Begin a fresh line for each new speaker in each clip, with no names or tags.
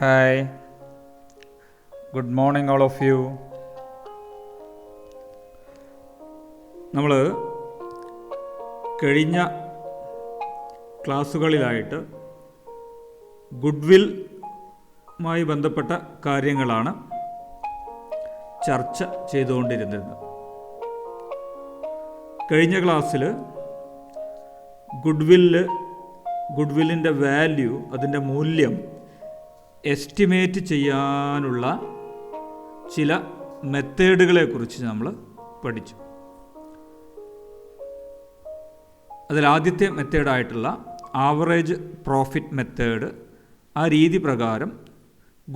Hi, good morning all of you. നമ്മൾ കഴിഞ്ഞ ക്ലാസ്സുകളിലായിട്ട് ഗുഡ്വില്ലുമായി ബന്ധപ്പെട്ട കാര്യങ്ങളാണ് ചർച്ച ചെയ്തുകൊണ്ടിരുന്നത്. കഴിഞ്ഞ ക്ലാസ്സിൽ ഗുഡ്വില്ലിൻ്റെ വാല്യൂ, അതിൻ്റെ മൂല്യം എസ്റ്റിമേറ്റ് ചെയ്യാനുള്ള ചില മെത്തേഡുകളെക്കുറിച്ച് നമ്മൾ പഠിച്ചു. അതിലാദ്യത്തെ മെത്തേഡായിട്ടുള്ള ആവറേജ് പ്രോഫിറ്റ് മെത്തേഡ്, ആ രീതി പ്രകാരം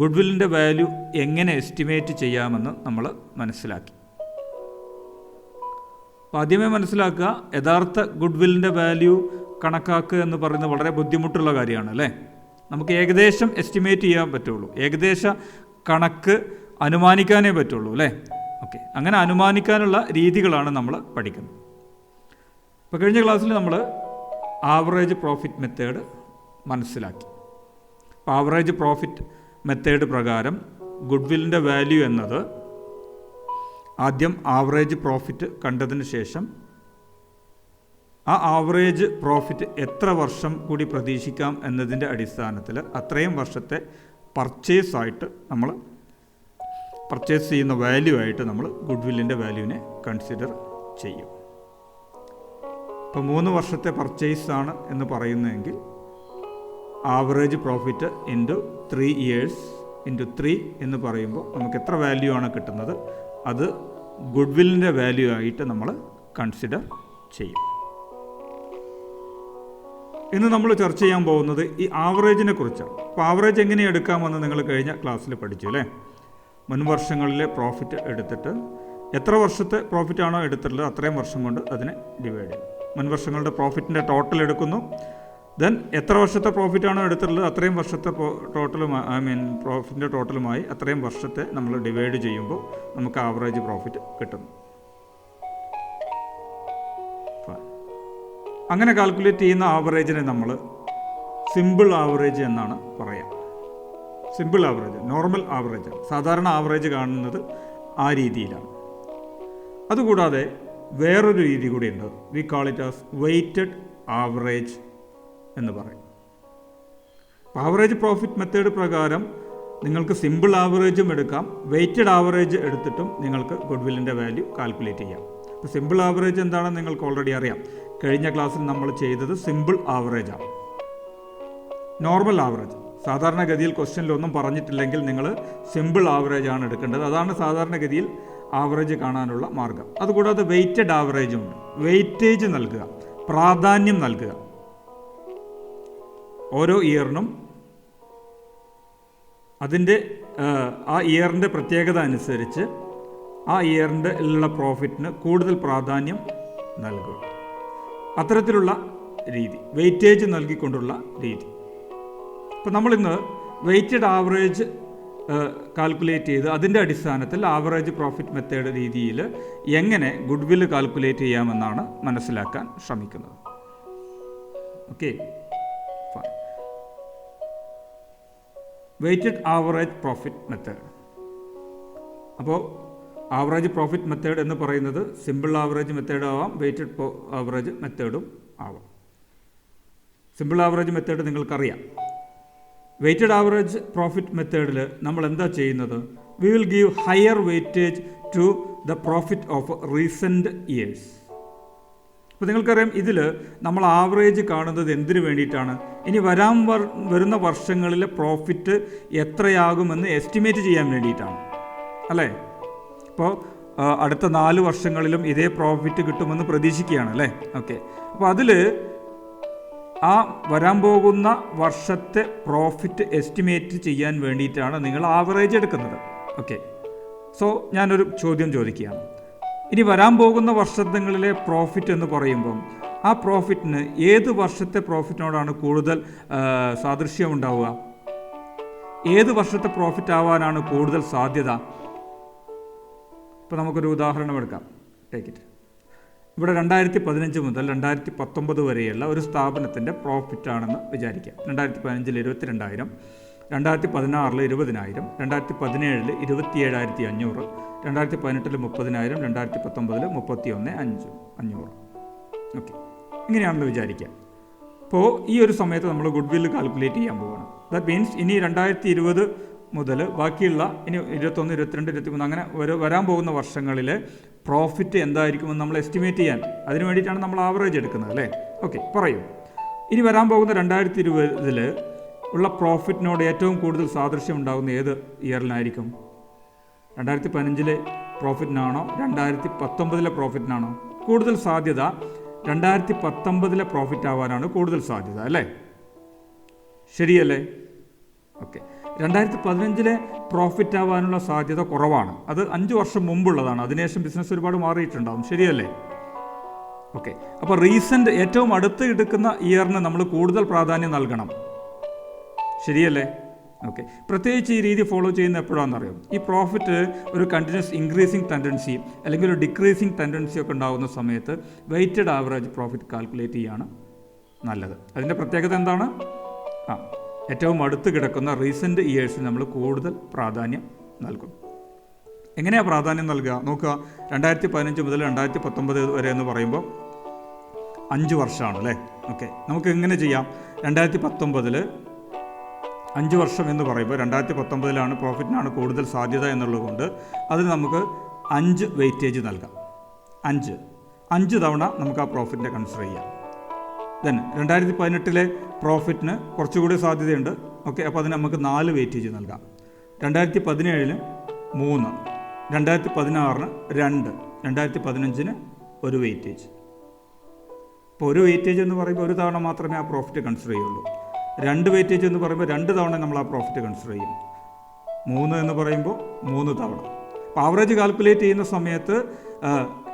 ഗുഡ്വില്ലിൻ്റെ വാല്യൂ എങ്ങനെ എസ്റ്റിമേറ്റ് ചെയ്യാമെന്ന് നമ്മൾ മനസ്സിലാക്കി. അപ്പോൾ ആദ്യമേ മനസ്സിലാക്കുക, യഥാർത്ഥ ഗുഡ്വില്ലിൻ്റെ വാല്യൂ കണക്കാക്കുക എന്ന് പറയുന്നത് വളരെ ബുദ്ധിമുട്ടുള്ള കാര്യമാണ് അല്ലേ. നമുക്ക് ഏകദേശം എസ്റ്റിമേറ്റ് ചെയ്യാൻ പറ്റുള്ളൂ, ഏകദേശ കണക്ക് അനുമാനിക്കാനേ പറ്റുള്ളൂ അല്ലേ. ഓക്കെ, അങ്ങനെ അനുമാനിക്കാനുള്ള രീതികളാണ് നമ്മൾ പഠിക്കുന്നത്. ഇപ്പോൾ കഴിഞ്ഞ ക്ലാസ്സിൽ നമ്മൾ ആവറേജ് പ്രോഫിറ്റ് മെത്തേഡ് മനസ്സിലാക്കി. അപ്പോൾ ആവറേജ് പ്രോഫിറ്റ് മെത്തേഡ് പ്രകാരം ഗുഡ്വില്ലിൻ്റെ വാല്യൂ എന്നത് ആദ്യം ആവറേജ് പ്രോഫിറ്റ് കണ്ടതിന് ശേഷം ആ ആവറേജ് പ്രോഫിറ്റ് എത്ര വർഷം കൂടി പ്രതീക്ഷിക്കാം എന്നതിൻ്റെ അടിസ്ഥാനത്തിൽ അത്രയും വർഷത്തെ പർച്ചേസ് ചെയ്യുന്ന വാല്യൂ ആയിട്ട് നമ്മൾ ഗുഡ്വില്ലിൻ്റെ വാല്യൂവിനെ കൺസിഡർ ചെയ്യും. ഇപ്പോൾ 3 വർഷത്തെ പർച്ചേസ് ആണ് എന്ന് പറയുന്നതെങ്കിൽ average profit into 3 years into 3 എന്ന് പറയുമ്പോൾ നമുക്ക് എത്ര വാല്യൂ ആണ് കിട്ടുന്നത്, അത് ഗുഡ്വില്ലിൻ്റെ വാല്യൂ ആയിട്ട് നമ്മൾ കൺസിഡർ ചെയ്യും. ഇന്ന് നമ്മൾ ചർച്ച ചെയ്യാൻ പോകുന്നത് ഈ ആവറേജിനെ കുറിച്ചാണ്. അപ്പോൾ ആവറേജ് എങ്ങനെ എടുക്കാമെന്ന് നിങ്ങൾ കഴിഞ്ഞ ക്ലാസ്സിൽ പഠിച്ചു അല്ലേ. മുൻ വർഷങ്ങളിലെ പ്രോഫിറ്റ് എടുത്തിട്ട് എത്ര വർഷത്തെ പ്രോഫിറ്റാണോ എടുത്തിട്ടുള്ളത് അത്രയും വർഷം കൊണ്ട് അതിനെ ഡിവൈഡ് ചെയ്യും. മുൻ വർഷങ്ങളുടെ പ്രോഫിറ്റിൻ്റെ ടോട്ടൽ എടുക്കുന്നു, ദെൻ എത്ര വർഷത്തെ പ്രോഫിറ്റാണോ എടുത്തിട്ടുള്ളത് അത്രയും വർഷത്തെ പ്രോഫിറ്റിൻ്റെ ടോട്ടലുമായി അത്രയും വർഷത്തെ നമ്മൾ ഡിവൈഡ് ചെയ്യുമ്പോൾ നമുക്ക് ആവറേജ് പ്രോഫിറ്റ് കിട്ടുന്നു. അങ്ങനെ കാൽക്കുലേറ്റ് ചെയ്യുന്ന ആവറേജിനെ നമ്മൾ സിമ്പിൾ ആവറേജ് എന്നാണ് പറയാം. സിമ്പിൾ ആവറേജ്, നോർമൽ ആവറേജ്, സാധാരണ ആവറേജ് കാണുന്നത് ആ രീതിയിലാണ്. അതുകൂടാതെ വേറൊരു രീതി കൂടിയുണ്ട്, we call it as weighted average എന്ന് പറയും. ആവറേജ് പ്രോഫിറ്റ് മെത്തേഡ് പ്രകാരം നിങ്ങൾക്ക് സിമ്പിൾ ആവറേജും എടുക്കാം, വെയ്റ്റഡ് ആവറേജ് എടുത്തിട്ടും നിങ്ങൾക്ക് ഗുഡ്വില്ലിൻ്റെ വാല്യൂ കാൽക്കുലേറ്റ് ചെയ്യാം. അപ്പോൾ സിമ്പിൾ ആവറേജ് എന്താണെന്ന് നിങ്ങൾക്ക് ഓൾറെഡി അറിയാം. കഴിഞ്ഞ ക്ലാസ്സിൽ നമ്മൾ ചെയ്തത് സിമ്പിൾ ആവറേജാണ്. നോർമൽ ആവറേജ് സാധാരണഗതിയിൽ ക്വസ്റ്റ്യനിലൊന്നും പറഞ്ഞിട്ടില്ലെങ്കിൽ നിങ്ങൾ സിമ്പിൾ ആവറേജ് ആണ് എടുക്കേണ്ടത്. അതാണ് സാധാരണഗതിയിൽ ആവറേജ് കാണാനുള്ള മാർഗം. അതുകൂടാതെ വെയ്റ്റഡ് ആവറേജും ഉണ്ട്. വെയ്റ്റേജ് നൽകുക, പ്രാധാന്യം നൽകുക. ഓരോ ഇയറിനും അതിൻ്റെ ആ ഇയറിൻ്റെ പ്രത്യേകത അനുസരിച്ച് ആ ഇയറിൻ്റെ ഉള്ള പ്രോഫിറ്റിന് കൂടുതൽ പ്രാധാന്യം നൽകുക. അത്തരത്തിലുള്ള രീതി, വെയ്റ്റേജ് നൽകിക്കൊണ്ടുള്ള രീതി. അപ്പോൾ നമ്മളിന്ന് വെയ്റ്റഡ് ആവറേജ് കാൽക്കുലേറ്റ് ചെയ്ത് അതിൻ്റെ അടിസ്ഥാനത്തിൽ ആവറേജ് പ്രോഫിറ്റ് മെത്തേഡ് രീതിയിൽ എങ്ങനെ ഗുഡ്വില്ല് കാൽക്കുലേറ്റ് ചെയ്യാമെന്നാണ് മനസ്സിലാക്കാൻ ശ്രമിക്കുന്നത്. Okay, weighted average profit method. അപ്പോൾ ആവറേജ് പ്രോഫിറ്റ് മെത്തേഡ് എന്ന് പറയുന്നത് സിമ്പിൾ ആവറേജ് മെത്തേഡ് ആവാം, വെയ്റ്റഡ് ആവറേജ് മെത്തേഡും ആവാം. സിമ്പിൾ ആവറേജ് മെത്തേഡ് നിങ്ങൾക്കറിയാം. വെയ്റ്റഡ് ആവറേജ് പ്രോഫിറ്റ് മെത്തേഡിൽ നമ്മൾ എന്താ ചെയ്യുന്നത്, we will give higher weightage to the profit of recent years. അപ്പോൾ നിങ്ങൾക്കറിയാം, ഇതിൽ നമ്മൾ ആവറേജ് കാണുന്നത് എന്തിനു വേണ്ടിയിട്ടാണ്, ഇനി വരുന്ന വർഷങ്ങളിലെ പ്രോഫിറ്റ് എത്രയാകുമെന്ന് എസ്റ്റിമേറ്റ് ചെയ്യാൻ വേണ്ടിയിട്ടാണ് അല്ലേ. ഇപ്പോൾ അടുത്ത 4 വർഷങ്ങളിലും ഇതേ പ്രോഫിറ്റ് കിട്ടുമെന്ന് പ്രതീക്ഷിക്കുകയാണ് അല്ലേ. ഓക്കെ, അപ്പോൾ അതിൽ ആ വരാൻ പോകുന്ന വർഷത്തെ പ്രോഫിറ്റ് എസ്റ്റിമേറ്റ് ചെയ്യാൻ വേണ്ടിയിട്ടാണ് നിങ്ങൾ ആവറേജ് എടുക്കുന്നത്. ഓക്കെ, സോ ഞാനൊരു ചോദ്യം ചോദിക്കുകയാണ്. ഇനി വരാൻ പോകുന്ന വർഷങ്ങളിലെ പ്രോഫിറ്റ് എന്ന് പറയുമ്പം ആ പ്രോഫിറ്റിന് ഏത് വർഷത്തെ പ്രോഫിറ്റിനോടാണ് കൂടുതൽ സാദൃശ്യമുണ്ടാവുക, ഏത് വർഷത്തെ പ്രോഫിറ്റ് ആവാനാണ് കൂടുതൽ സാധ്യത? ഇപ്പോൾ നമുക്കൊരു ഉദാഹരണം എടുക്കാം. Take it. ഇവിടെ 2015 മുതൽ 2019 വരെയുള്ള ഒരു സ്ഥാപനത്തിൻ്റെ പ്രോഫിറ്റാണെന്ന് വിചാരിക്കാം. 2015 22,000, 2016 20,000, 2017 27,500, 2018 30,000, 2019 31,500. ഓക്കെ, ഇങ്ങനെയാണെന്ന് വിചാരിക്കുക. അപ്പോൾ ഈ ഒരു സമയത്ത് നമ്മൾ ഗുഡ് വില്ല് കാൽക്കുലേറ്റ് ചെയ്യാൻ പോവുകയാണ്. ദാറ്റ് മീൻസ് ഇനി 2020 മുതൽ ബാക്കിയുള്ള ഇനി 21, 22, 23 അങ്ങനെ വരാൻ പോകുന്ന വർഷങ്ങളിലെ പ്രോഫിറ്റ് എന്തായിരിക്കുമെന്ന് നമ്മൾ എസ്റ്റിമേറ്റ് ചെയ്യാൻ, അതിന് വേണ്ടിയിട്ടാണ് നമ്മൾ ആവറേജ് എടുക്കുന്നത് അല്ലേ. ഓക്കെ, പറയൂ. ഇനി വരാൻ പോകുന്ന 2020 ഉള്ള പ്രോഫിറ്റിനോട് ഏറ്റവും കൂടുതൽ സാദൃശ്യം ഉണ്ടാകുന്ന ഏത് ഇയറിലായിരിക്കും? 2015 പ്രോഫിറ്റിനാണോ 2019 പ്രോഫിറ്റിനാണോ? കൂടുതൽ സാധ്യത 2019 പ്രോഫിറ്റ് ആവാനാണ് കൂടുതൽ സാധ്യത അല്ലേ, ശരിയല്ലേ? ഓക്കെ, 2015 പ്രോഫിറ്റ് ആവാനുള്ള സാധ്യത കുറവാണ്. അത് 5 വർഷം മുമ്പുള്ളതാണ്. അതിനുശേഷം ബിസിനസ് ഒരുപാട് മാറിയിട്ടുണ്ടാവും, ശരിയല്ലേ? ഓക്കെ, അപ്പോൾ റീസെൻ്റ് ഏറ്റവും അടുത്ത് എടുക്കുന്ന ഇയറിന് നമ്മൾ കൂടുതൽ പ്രാധാന്യം നൽകണം, ശരിയല്ലേ? ഓക്കെ, പ്രത്യേകിച്ച് ഈ രീതി ഫോളോ ചെയ്യുന്ന എപ്പോഴാണെന്നറിയാം? ഈ പ്രോഫിറ്റ് ഒരു കണ്ടിന്യൂസ് ഇൻക്രീസിങ് ടെൻഡൻസി അല്ലെങ്കിൽ ഒരു ഡിക്രീസിങ് ടെൻഡൻസി ഒക്കെ ഉണ്ടാകുന്ന സമയത്ത് വെയ്റ്റഡ് ആവറേജ് പ്രോഫിറ്റ് കാൽക്കുലേറ്റ് ചെയ്യാണ് നല്ലത്. അതിൻ്റെ പ്രത്യേകത എന്താണ്? ഏറ്റവും അടുത്ത് കിടക്കുന്ന റീസെൻ്റ് ഇയേഴ്സിന് നമ്മൾ കൂടുതൽ പ്രാധാന്യം നൽകും. എങ്ങനെയാണ് പ്രാധാന്യം നൽകുക? നോക്കുക, 2015 മുതൽ 2019 വരെ എന്ന് പറയുമ്പോൾ 5 വർഷമാണ് അല്ലേ. ഓക്കെ, നമുക്ക് എങ്ങനെ ചെയ്യാം? 2019 5 വർഷം എന്ന് പറയുമ്പോൾ 2019 പ്രോഫിറ്റിനാണ് കൂടുതൽ സാധ്യത എന്നുള്ളതുകൊണ്ട് അതിന് നമുക്ക് 5 വെയിറ്റേജ് നൽകാം. 5 തവണ നമുക്ക് ആ പ്രോഫിറ്റിനെ കൺസിഡർ ചെയ്യാം. ദെൻ 2018 പ്രോഫിറ്റിന് കുറച്ചുകൂടി സാധ്യതയുണ്ട്. ഓക്കെ, അപ്പോൾ അതിന് നമുക്ക് 4 വെയിറ്റേജ് നൽകാം. 2017 3, 2016 2, 2015 1 വെയിറ്റേജ്. ഇപ്പോൾ 1 വെയിറ്റേജ് എന്ന് പറയുമ്പോൾ 1 തവണ മാത്രമേ ആ പ്രോഫിറ്റ് കൺസിഡർ ചെയ്യുള്ളൂ. 2 വെയിറ്റേജ് എന്ന് പറയുമ്പോൾ 2 തവണ നമ്മൾ ആ പ്രോഫിറ്റ് കൺസിഡർ ചെയ്യും. 3 എന്ന് പറയുമ്പോൾ 3 തവണ. അപ്പോൾ ആവറേജ് കാൽക്കുലേറ്റ് ചെയ്യുന്ന സമയത്ത്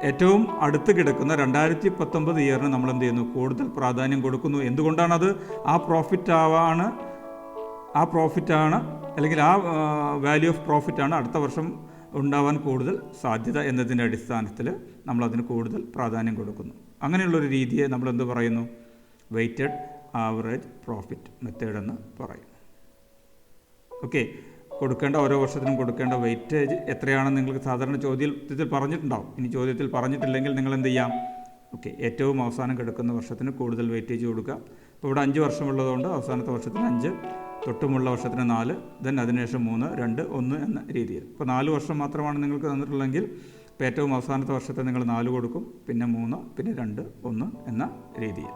ഏറ്റവും അടുത്ത് കിടക്കുന്ന 2019 ഇയറിന് നമ്മൾ എന്ത് ചെയ്യുന്നു? കൂടുതൽ പ്രാധാന്യം കൊടുക്കുന്നു. എന്തുകൊണ്ടാണത്? ആ പ്രോഫിറ്റാണ് അല്ലെങ്കിൽ ആ വാല്യൂ ഓഫ് പ്രോഫിറ്റാണ് അടുത്ത വർഷം ഉണ്ടാവാൻ കൂടുതൽ സാധ്യത എന്നതിൻ്റെ അടിസ്ഥാനത്തിൽ നമ്മളതിന് കൂടുതൽ പ്രാധാന്യം കൊടുക്കുന്നു. അങ്ങനെയുള്ളൊരു രീതിയെ നമ്മൾ എന്ത് പറയുന്നു? വെയ്റ്റഡ് ആവറേജ് പ്രോഫിറ്റ് മെത്തേഡ് എന്ന് പറയും. ഓക്കെ, കൊടുക്കേണ്ട ഓരോ വർഷത്തിനും കൊടുക്കേണ്ട വെയിറ്റേജ് എത്രയാണെന്ന് നിങ്ങൾക്ക് സാധാരണ ചോദ്യത്തിൽ പറഞ്ഞിട്ടുണ്ടാവും. ഇനി ചോദ്യത്തിൽ പറഞ്ഞിട്ടില്ലെങ്കിൽ നിങ്ങൾ എന്ത് ചെയ്യാം? ഓക്കെ, ഏറ്റവും അവസാനം കിടക്കുന്ന വർഷത്തിന് കൂടുതൽ വെയിറ്റേജ് കൊടുക്കുക. ഇപ്പോൾ ഇവിടെ 5 വർഷമുള്ളതുകൊണ്ട് അവസാനത്തെ വർഷത്തിന് 5, തൊട്ടുമുള്ള വർഷത്തിന് 4, ദെൻ അതിനുശേഷം 3, 2, 1 എന്ന രീതിയിൽ. ഇപ്പോൾ 4 വർഷം മാത്രമാണ് നിങ്ങൾക്ക് തന്നിട്ടുള്ളതെങ്കിൽ ഇപ്പോൾ ഏറ്റവും അവസാനത്തെ വർഷത്തെ നിങ്ങൾ 4 കൊടുക്കും, പിന്നെ 3, പിന്നെ 2, 1 എന്ന രീതിയിൽ.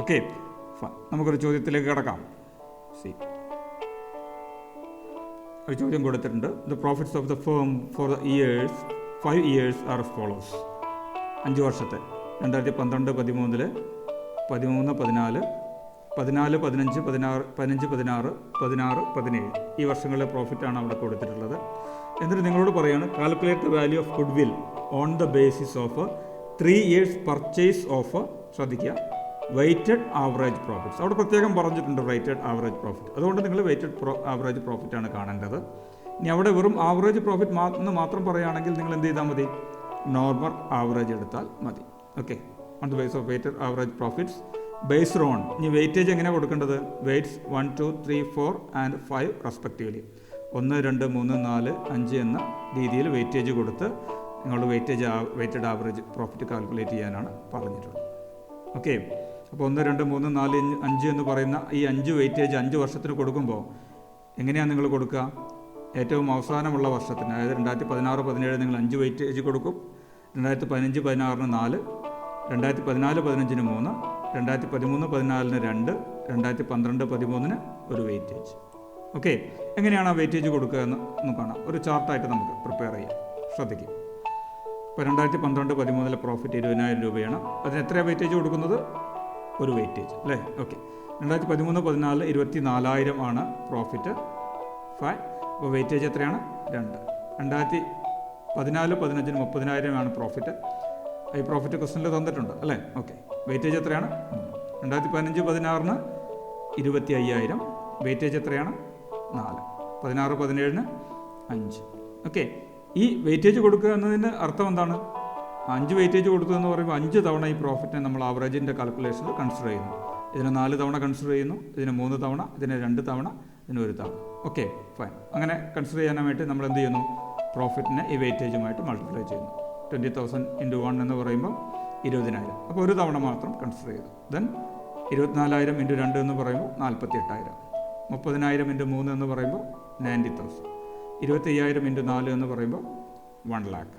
ഓക്കെ, നമുക്കൊരു ചോദ്യത്തിലേക്ക് കിടക്കാം. ഒരു ചോദ്യം കൊടുത്തിട്ടുണ്ട്. The profits of the firm for the 5 years are as follows. 5 വർഷത്തെ 2012, 13, 13, 14, 14, 15, 16, 15, 16, 16, 17 ഈ വർഷങ്ങളിലെ പ്രോഫിറ്റാണ് അവിടെ കൊടുത്തിട്ടുള്ളത്. എന്നിട്ട് നിങ്ങളോട് പറയുകയാണ്, calculate the value of good will on the basis of 3 years purchase of, ശ്രദ്ധിക്കുക, വെയ്റ്റഡ് ആവറേജ് പ്രോഫിറ്റ്സ്. അവിടെ പ്രത്യേകം പറഞ്ഞിട്ടുണ്ട് വെയ്റ്റഡ് ആവറേജ് പ്രോഫിറ്റ്. അതുകൊണ്ട് നിങ്ങൾ വെയ്റ്റഡ് ആവറേജ് പ്രോഫിറ്റാണ് കാണേണ്ടത്. ഇനി അവിടെ വെറും ആവറേജ് പ്രോഫിറ്റ് എന്ന് മാത്രം പറയുകയാണെങ്കിൽ നിങ്ങൾ എന്ത് ചെയ്താൽ മതി? നോർമൽ ആവറേജ് എടുത്താൽ മതി. Okay, on the base of weighted average profits based on. ഇനി വെയിറ്റേജ് എങ്ങനെ കൊടുക്കേണ്ടത്? Weights 1, 2, 3, 4 and 5 respectively. 1, 2, 3, 4, 5 എന്ന രീതിയിൽ വെയിറ്റേജ് കൊടുത്ത് നിങ്ങളുടെ വെയ്റ്റഡ് ആവറേജ് പ്രോഫിറ്റ് കാൽക്കുലേറ്റ് ചെയ്യാനാണ് പറഞ്ഞിട്ടുള്ളത്. ഓക്കെ, അപ്പോൾ 1, 2, 3, 4, 5 എന്ന് പറയുന്ന ഈ 5 വെയിറ്റേജ് 5 വർഷത്തിന് കൊടുക്കുമ്പോൾ എങ്ങനെയാണ് നിങ്ങൾ കൊടുക്കുക? ഏറ്റവും അവസാനമുള്ള വർഷത്തിന്, അതായത് 2016, 17 നിങ്ങൾ 5 വെയിറ്റേജ് കൊടുക്കും. 2015, 16 4, 2014, 15 3, 2013, 14 2, 2012, 13 1 വെയിറ്റേജ്. ഓക്കെ, എങ്ങനെയാണ് ആ വെയിറ്റേജ് കൊടുക്കുക എന്ന് കാണാം. ഒരു ചാർട്ടായിട്ട് നമുക്ക് പ്രിപ്പയർ ചെയ്യാം. ശ്രദ്ധിക്കുക. ഇപ്പോൾ 2012, 13 പ്രോഫിറ്റ് 20,000 രൂപയാണ്. അതിന് എത്രയാണ് വെയിറ്റേജ് കൊടുക്കുന്നത്? 1 വെയിറ്റേജ് അല്ലേ. ഓക്കെ, 2013, 14 24,000 ആണ് പ്രോഫിറ്റ്. ഫൈൻ. അപ്പോൾ വെയിറ്റേജ് എത്രയാണ്? 2. 2014, 15 30,000 ആണ് പ്രോഫിറ്റ്. ഈ പ്രോഫിറ്റ് ക്വസ്റ്റനിൽ തന്നിട്ടുണ്ട് അല്ലേ. ഓക്കെ, വെയിറ്റേജ് എത്രയാണ്? 2015, 16 25,000. വെയിറ്റേജ് എത്രയാണ്? 4. 16, 17 5. ഓക്കെ, ഈ വെയിറ്റേജ് കൊടുക്കുക എന്നതിൻ്റെ അർത്ഥം എന്താണ്? 5 വെയിറ്റേജ് കൊടുത്തു എന്ന് പറയുമ്പോൾ 5 തവണ ഈ പ്രോഫിറ്റിനെ നമ്മൾ ആവറേജിൻ്റെ കാൽക്കുലേഷനിൽ കൺസിഡർ ചെയ്യുന്നു. ഇതിനെ 4 തവണ കൺസിഡർ ചെയ്യുന്നു, ഇതിന് 3 തവണ, ഇതിന് 2 തവണ, ഇതിന് 1 തവണ. Okay, fine. അങ്ങനെ കൺസിഡർ ചെയ്യാനായിട്ട് നമ്മൾ എന്ത് ചെയ്യുന്നു? പ്രോഫിറ്റിനെ ഈ വെയിറ്റേജുമായിട്ട് മൾട്ടിപ്ലൈ ചെയ്യുന്നു. 20,000 × 1 എന്ന് പറയുമ്പോൾ 20,000. അപ്പോൾ 1 തവണ മാത്രം കൺസിഡർ ചെയ്തു. ദെൻ 24,000 × 2 എന്ന് പറയുമ്പോൾ 48,000. 30,000 × 3 എന്ന് പറയുമ്പോൾ 90,000. 25,000 × 4 എന്ന് പറയുമ്പോൾ 1 lakh.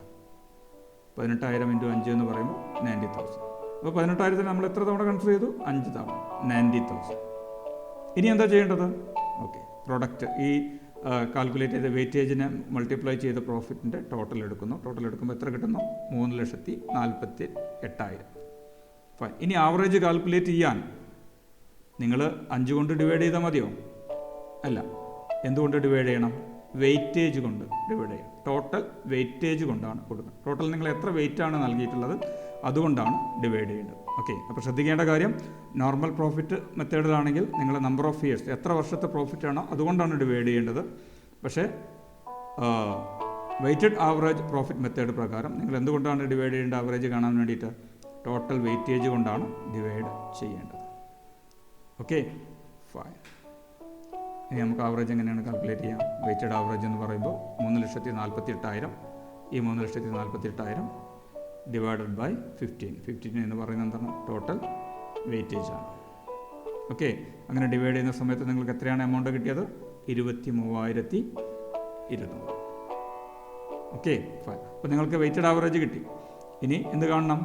18,000 × 5 എന്ന് പറയുമ്പോൾ 90,000. അപ്പോൾ 18,000 നമ്മൾ എത്ര തവണ കൺസിഡർ ചെയ്തു? 5 തവണ, 90,000. ഇനി എന്താ ചെയ്യേണ്ടത്? ഓക്കെ, പ്രൊഡക്റ്റ് ഈ കാൽക്കുലേറ്റ് ചെയ്ത വെയിറ്റേജിനെ മൾട്ടിപ്ലൈ ചെയ്ത പ്രോഫിറ്റിൻ്റെ ടോട്ടൽ എടുക്കുന്നു. ടോട്ടൽ എടുക്കുമ്പോൾ എത്ര കിട്ടുന്നു? 3,48,000. ഫൈൻ. ഇനി ആവറേജ് കാൽക്കുലേറ്റ് ചെയ്യാൻ നിങ്ങൾ 5 കൊണ്ട് ഡിവൈഡ് ചെയ്താൽ മതിയോ? അല്ല. എന്തുകൊണ്ട് ഡിവൈഡ് ചെയ്യണം? വെയിറ്റേജ് കൊണ്ട് ഡിവൈഡ് ചെയ്യണം. ടോട്ടൽ വെയിറ്റേജ് കൊണ്ടാണ് കൊടുക്കുന്നത്. ടോട്ടൽ നിങ്ങൾ എത്ര വെയിറ്റ് ആണ് നൽകിയിട്ടുള്ളത് അതുകൊണ്ടാണ് ഡിവൈഡ് ചെയ്യേണ്ടത്. ഓക്കെ, അപ്പോൾ ശ്രദ്ധിക്കേണ്ട കാര്യം, നോർമൽ പ്രോഫിറ്റ് മെത്തേഡിലാണെങ്കിൽ നിങ്ങൾ നമ്പർ ഓഫ് ഇയേഴ്സ്, എത്ര വർഷത്തെ പ്രോഫിറ്റ് ആണോ അതുകൊണ്ടാണ് ഡിവൈഡ് ചെയ്യേണ്ടത്. പക്ഷേ വെയ്റ്റഡ് ആവറേജ് പ്രോഫിറ്റ് മെത്തേഡ് പ്രകാരം നിങ്ങൾ എന്തുകൊണ്ടാണ് ഡിവൈഡ് ചെയ്യേണ്ട? ആവറേജ് കാണാൻ വേണ്ടിയിട്ട് ടോട്ടൽ വെയിറ്റേജ് കൊണ്ടാണ് ഡിവൈഡ് ചെയ്യേണ്ടത്. Okay, fine. ഇനി നമുക്ക് ആവറേജ് എങ്ങനെയാണ് കാൽക്കുലേറ്റ് ചെയ്യാം? വെയ്റ്റഡ് ആവറേജ് എന്ന് പറയുമ്പോൾ 3,48,000. ഈ 3,48,000 ഡിവൈഡഡ് ബൈ 15 എന്ന് പറയുന്നത് എന്താണ്? ടോട്ടൽ വെയിറ്റേജ് ആണ്. ഓക്കെ, അങ്ങനെ ഡിവൈഡ് ചെയ്യുന്ന സമയത്ത് നിങ്ങൾക്ക് എത്രയാണ് എമൗണ്ട് കിട്ടിയത്? 23,200. Okay, fine. അപ്പോൾ നിങ്ങൾക്ക് വെയ്റ്റഡ് ആവറേജ് കിട്ടി. ഇനി എന്ത് കാണണം?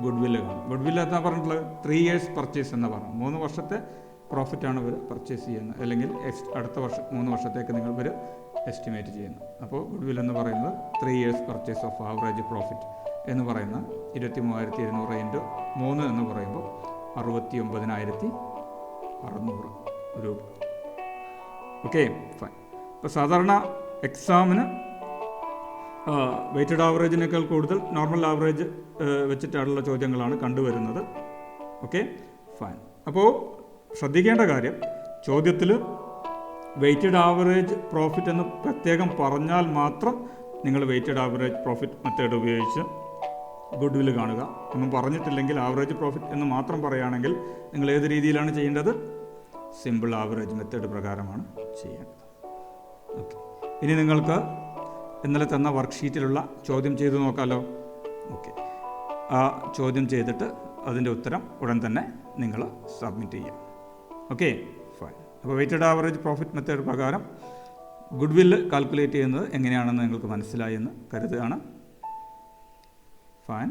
ഗുഡ് വില്ല് കാണണം. ഗുഡ് വില്ല് എന്താ പറഞ്ഞിട്ടുള്ളത്? 3 years പർച്ചേസ് എന്ന് പറഞ്ഞു. 3 വർഷത്തെ പ്രോഫിറ്റാണ് ഇവർ പർച്ചേസ് ചെയ്യുന്നത്, അല്ലെങ്കിൽ അടുത്ത വർഷം 3 വർഷത്തേക്ക് നിങ്ങൾ ഇവർ എസ്റ്റിമേറ്റ് ചെയ്യുന്നു. അപ്പോൾ ഗുഡ് വില്ല് എന്ന് പറയുന്നത് 3 years purchase of average profit എന്ന് പറയുന്ന 23,200 × 3 എന്ന് പറയുമ്പോൾ 69,600 രൂപ. Okay, fine. ഇപ്പോൾ സാധാരണ എക്സാമിന് വെയ്റ്റഡ് ആവറേജിനേക്കാൾ കൂടുതൽ നോർമൽ ആവറേജ് വെച്ചിട്ടുള്ള ചോദ്യങ്ങളാണ് കണ്ടുവരുന്നത്. Okay, fine. അപ്പോൾ ശ്രദ്ധിക്കേണ്ട കാര്യം, ചോദ്യത്തിൽ വെയ്റ്റഡ് ആവറേജ് പ്രോഫിറ്റ് എന്ന് പ്രത്യേകം പറഞ്ഞാൽ മാത്രം നിങ്ങൾ വെയ്റ്റഡ് ആവറേജ് പ്രോഫിറ്റ് മെത്തേഡ് ഉപയോഗിച്ച് ഗുഡ് വില്ല് കാണുക. ഒന്നും പറഞ്ഞിട്ടില്ലെങ്കിൽ ആവറേജ് പ്രോഫിറ്റ് എന്ന് മാത്രം പറയുകയാണെങ്കിൽ നിങ്ങൾ ഏത് രീതിയിലാണ് ചെയ്യേണ്ടത്? സിമ്പിൾ ആവറേജ് മെത്തേഡ് പ്രകാരമാണ് ചെയ്യേണ്ടത്. ഓക്കെ, ഇനി നിങ്ങൾക്ക് ഇന്നലെ തന്ന വർക്ക്ഷീറ്റിലുള്ള ചോദ്യം ചെയ്ത് നോക്കാമല്ലോ. ഓക്കെ, ആ ചോദ്യം ചെയ്തിട്ട് അതിൻ്റെ ഉത്തരം ഉടൻ തന്നെ നിങ്ങൾ സബ്മിറ്റ് ചെയ്യാം. Okay, fine. അപ്പോൾ വെയ്റ്റഡ് ആവറേജ് പ്രോഫിറ്റ് മെത്തേഡ് പ്രകാരം ഗുഡ് വില്ല് കാൽക്കുലേറ്റ് ചെയ്യുന്നത് എങ്ങനെയാണെന്ന് നിങ്ങൾക്ക് മനസ്സിലായി എന്ന് കരുതുകയാണ്. ഫൈൻ.